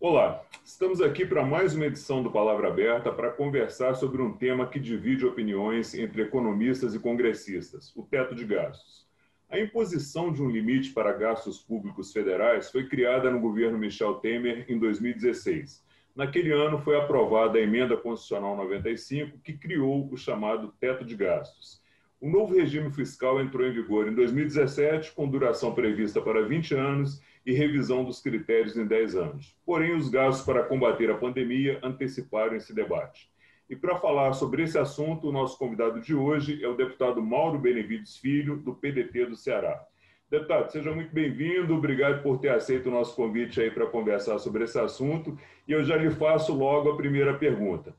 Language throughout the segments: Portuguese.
Olá, estamos aqui para mais uma edição do Palavra Aberta para conversar sobre um tema que divide opiniões entre economistas e congressistas, o teto de gastos. A imposição de um limite para gastos públicos federais foi criada no governo Michel Temer em 2016. Naquele ano foi aprovada a Emenda Constitucional 95, que criou o chamado teto de gastos. O novo regime fiscal entrou em vigor em 2017, com duração prevista para 20 anos e revisão dos critérios em 10 anos. Porém, os gastos para combater a pandemia anteciparam esse debate. E para falar sobre esse assunto, o nosso convidado de hoje é o deputado Mauro Benevides Filho, do PDT do Ceará. Deputado, seja muito bem-vindo, obrigado por ter aceito o nosso convite aí para conversar sobre esse assunto, e eu já lhe faço logo a primeira pergunta.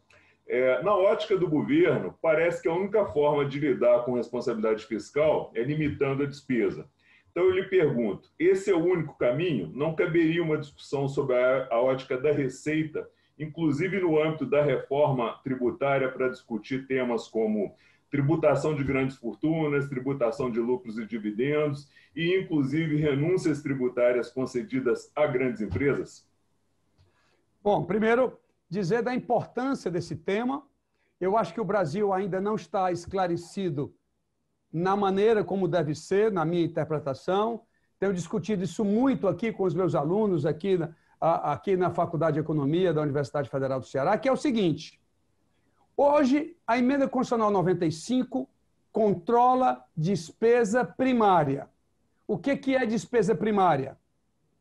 Na ótica do governo, parece que a única forma de lidar com responsabilidade fiscal é limitando a despesa. Então eu lhe pergunto, esse é o único caminho? Não caberia uma discussão sobre a ótica da receita, inclusive no âmbito da reforma tributária, para discutir temas como tributação de grandes fortunas, tributação de lucros e dividendos e, inclusive, renúncias tributárias concedidas a grandes empresas? Bom, primeiro, dizer da importância desse tema. Eu acho que o Brasil ainda não está esclarecido na maneira como deve ser, na minha interpretação. Tenho discutido isso muito aqui com os meus alunos, aqui na Faculdade de Economia da Universidade Federal do Ceará, que é o seguinte: hoje, a Emenda Constitucional 95 controla despesa primária. O que é despesa primária?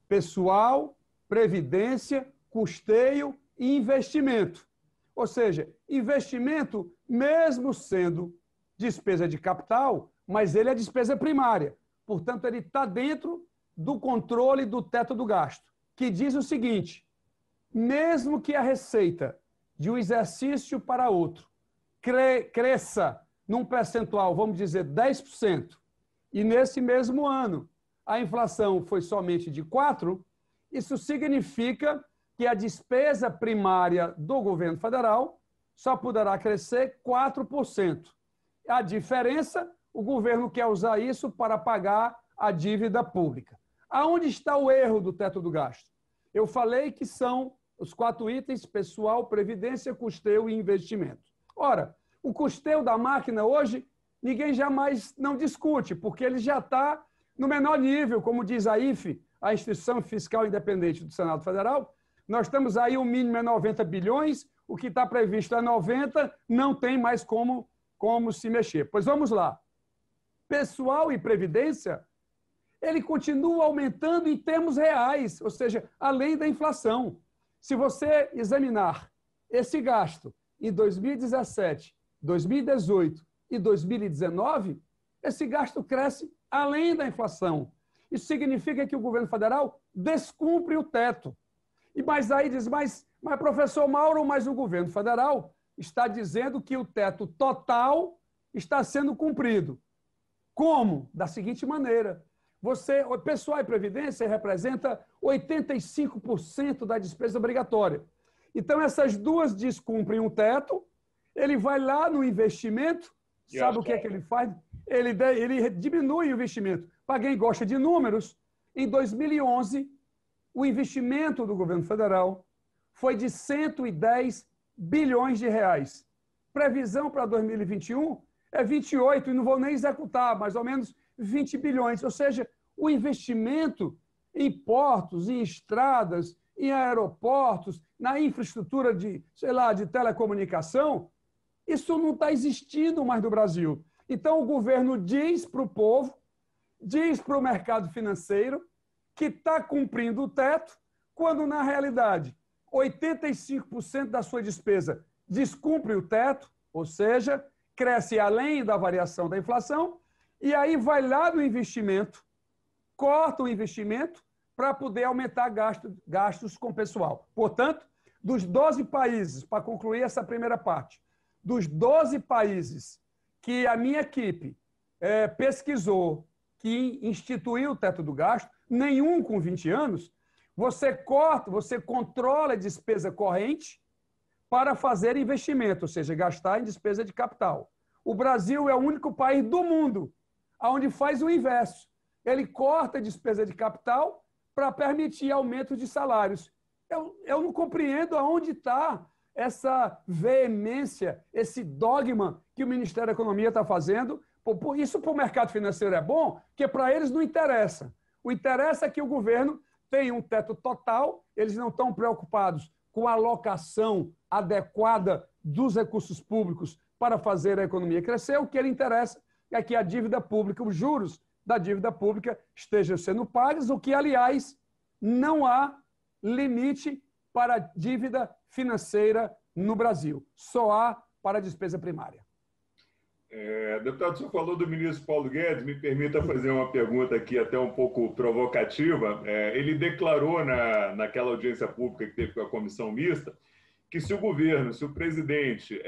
Pessoal, previdência, custeio e investimento. Ou seja, investimento, mesmo sendo despesa de capital, mas ele é despesa primária. Portanto, ele está dentro do controle do teto do gasto, que diz o seguinte: mesmo que a receita de um exercício para outro cresça num percentual, vamos dizer, 10%, e nesse mesmo ano a inflação foi somente de 4%, isso significa que a despesa primária do governo federal só poderá crescer 4%. A diferença, o governo quer usar isso para pagar a dívida pública. Aonde está o erro do teto do gasto? Eu falei que são os 4 itens: pessoal, previdência, custeio e investimento. Ora, o custeio da máquina hoje, ninguém jamais não discute, porque ele já está no menor nível, como diz a IFE, a Instituição Fiscal Independente do Senado Federal. Nós temos aí o mínimo é 90 bilhões, o que está previsto é 90, não tem mais como se mexer. Pois vamos lá. Pessoal e previdência, ele continua aumentando em termos reais, ou seja, além da inflação. Se você examinar esse gasto em 2017, 2018 e 2019, esse gasto cresce além da inflação. Isso significa que o governo federal descumpre o teto. E mais aí diz, mas professor Mauro, mas o governo federal está dizendo que o teto total está sendo cumprido. Como? Da seguinte maneira: o pessoal e previdência representa 85% da despesa obrigatória. Então, essas duas descumprem o teto, ele vai lá no investimento, sabe o que é que ele faz? Ele diminui o investimento. Para quem gosta de números, em 2011, o investimento do governo federal foi de 110 bilhões de reais. Previsão para 2021 é 28, e não vou nem executar, mais ou menos 20 bilhões. Ou seja, o investimento em portos, em estradas, em aeroportos, na infraestrutura de telecomunicação, isso não está existindo mais no Brasil. Então, o governo diz para o povo, diz para o mercado financeiro que está cumprindo o teto, quando, na realidade, 85% da sua despesa descumpre o teto, ou seja, cresce além da variação da inflação, e aí vai lá no investimento, corta o investimento para poder aumentar gastos com o pessoal. Portanto, dos 12 países, para concluir essa primeira parte, dos 12 países que a minha equipe pesquisou, que instituiu o teto do gasto, nenhum com 20 anos, você controla a despesa corrente para fazer investimento, ou seja, gastar em despesa de capital. O Brasil é o único país do mundo onde faz o inverso. Ele corta a despesa de capital para permitir aumento de salários. eu não compreendo aonde está essa veemência, esse dogma que o Ministério da Economia está fazendo. Isso para o mercado financeiro é bom, porque para eles não interessa. O interesse é que o governo tenha um teto total, eles não estão preocupados com a alocação adequada dos recursos públicos para fazer a economia crescer. O que lhe interessa é que a dívida pública, os juros da dívida pública estejam sendo pagos, o que, aliás, não há limite para a dívida financeira no Brasil. Só há para a despesa primária. Deputado, o senhor falou do ministro Paulo Guedes, me permita fazer uma pergunta aqui até um pouco provocativa. Ele declarou naquela audiência pública que teve com a comissão mista que se o governo, se o presidente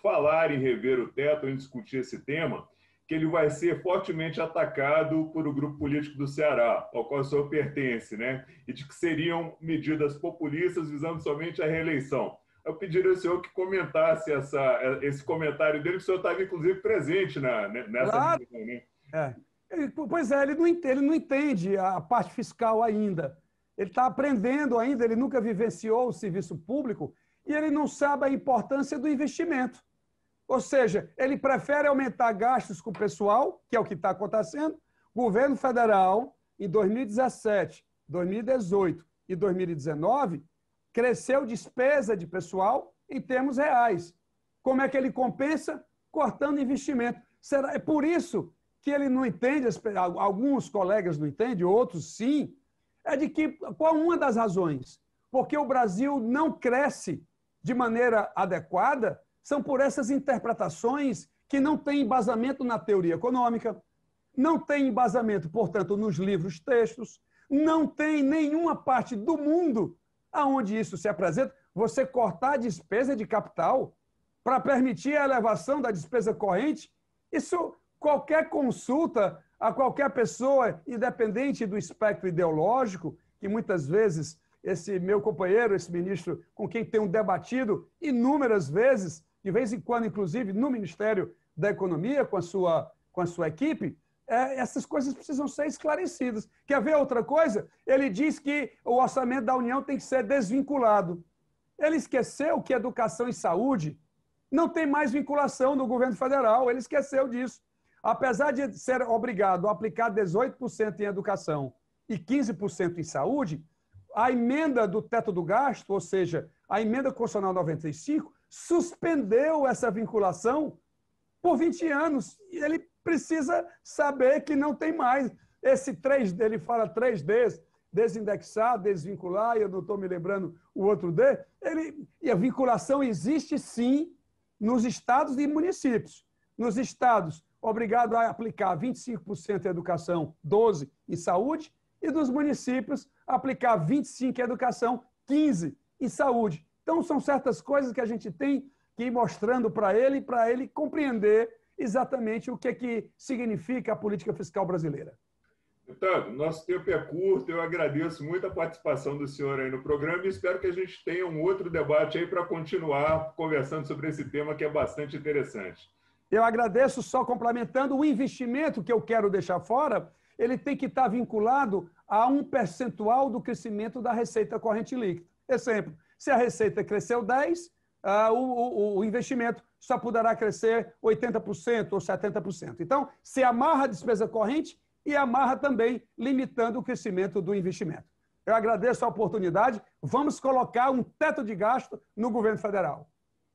falar em rever o teto, em discutir esse tema, que ele vai ser fortemente atacado por o grupo político do Ceará, ao qual o senhor pertence, né? E de que seriam medidas populistas visando somente a reeleição. Eu pediria ao senhor que comentasse esse comentário dele, que o senhor estava, inclusive, presente nessa Claro. reunião, né? Pois é, ele não entende a parte fiscal ainda. Ele está aprendendo ainda, ele nunca vivenciou o serviço público e ele não sabe a importância do investimento. Ou seja, ele prefere aumentar gastos com o pessoal, que é o que está acontecendo. O governo federal, em 2017, 2018 e 2019, cresceu despesa de pessoal em termos reais. Como é que ele compensa? Cortando investimento. É por isso que ele não entende, alguns colegas não entendem, outros sim, qual uma das razões? Porque o Brasil não cresce de maneira adequada, são por essas interpretações que não têm embasamento na teoria econômica, não tem embasamento, portanto, nos livros textos, não tem nenhuma parte do mundo aonde isso se apresenta. Você cortar a despesa de capital para permitir a elevação da despesa corrente, isso qualquer consulta a qualquer pessoa, independente do espectro ideológico, que muitas vezes esse meu companheiro, esse ministro, com quem tenho debatido inúmeras vezes, de vez em quando, inclusive, no Ministério da Economia, com a sua equipe, essas coisas precisam ser esclarecidas. Quer ver outra coisa? Ele diz que o orçamento da União tem que ser desvinculado. Ele esqueceu que educação e saúde não tem mais vinculação no governo federal, ele esqueceu disso. Apesar de ser obrigado a aplicar 18% em educação e 15% em saúde, a emenda do teto do gasto, ou seja, a emenda constitucional 95, suspendeu essa vinculação por 20 anos. E ele precisa saber que não tem mais. Esse 3D, ele fala 3Ds, desindexar, desvincular, e eu não estou me lembrando o outro D. E a vinculação existe, sim, nos estados e municípios. Nos estados, obrigado a aplicar 25% em educação, 12% em saúde, e dos municípios, aplicar 25% em educação, 15% em saúde. Então, são certas coisas que a gente tem que ir mostrando para ele compreender exatamente o que significa a política fiscal brasileira. Deputado, nosso tempo é curto, eu agradeço muito a participação do senhor aí no programa e espero que a gente tenha um outro debate aí para continuar conversando sobre esse tema que é bastante interessante. Eu agradeço, só complementando, o investimento que eu quero deixar fora, ele tem que estar vinculado a um percentual do crescimento da receita corrente líquida. Exemplo, se a receita cresceu 10%, o investimento só poderá crescer 80% ou 70%. Então, se amarra a despesa corrente e amarra também limitando o crescimento do investimento. Eu agradeço a oportunidade. Vamos colocar um teto de gasto no governo federal.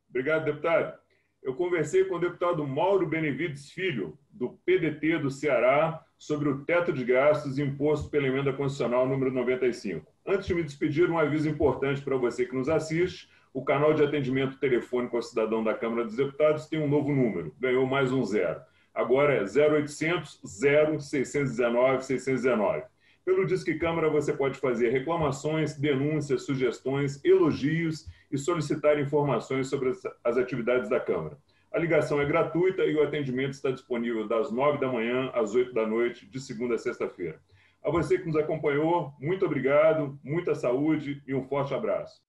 Obrigado, deputado. Eu conversei com o deputado Mauro Benevides Filho, do PDT do Ceará, sobre o teto de gastos imposto pela emenda constitucional número 95. Antes de me despedir, um aviso importante para você que nos assiste. O canal de atendimento telefônico ao cidadão da Câmara dos Deputados tem um novo número, ganhou mais um zero. Agora é 0800 0619 619. Pelo Disque Câmara você pode fazer reclamações, denúncias, sugestões, elogios e solicitar informações sobre as atividades da Câmara. A ligação é gratuita e o atendimento está disponível das 9 da manhã às 8 da noite, de segunda a sexta-feira. A você que nos acompanhou, muito obrigado, muita saúde e um forte abraço.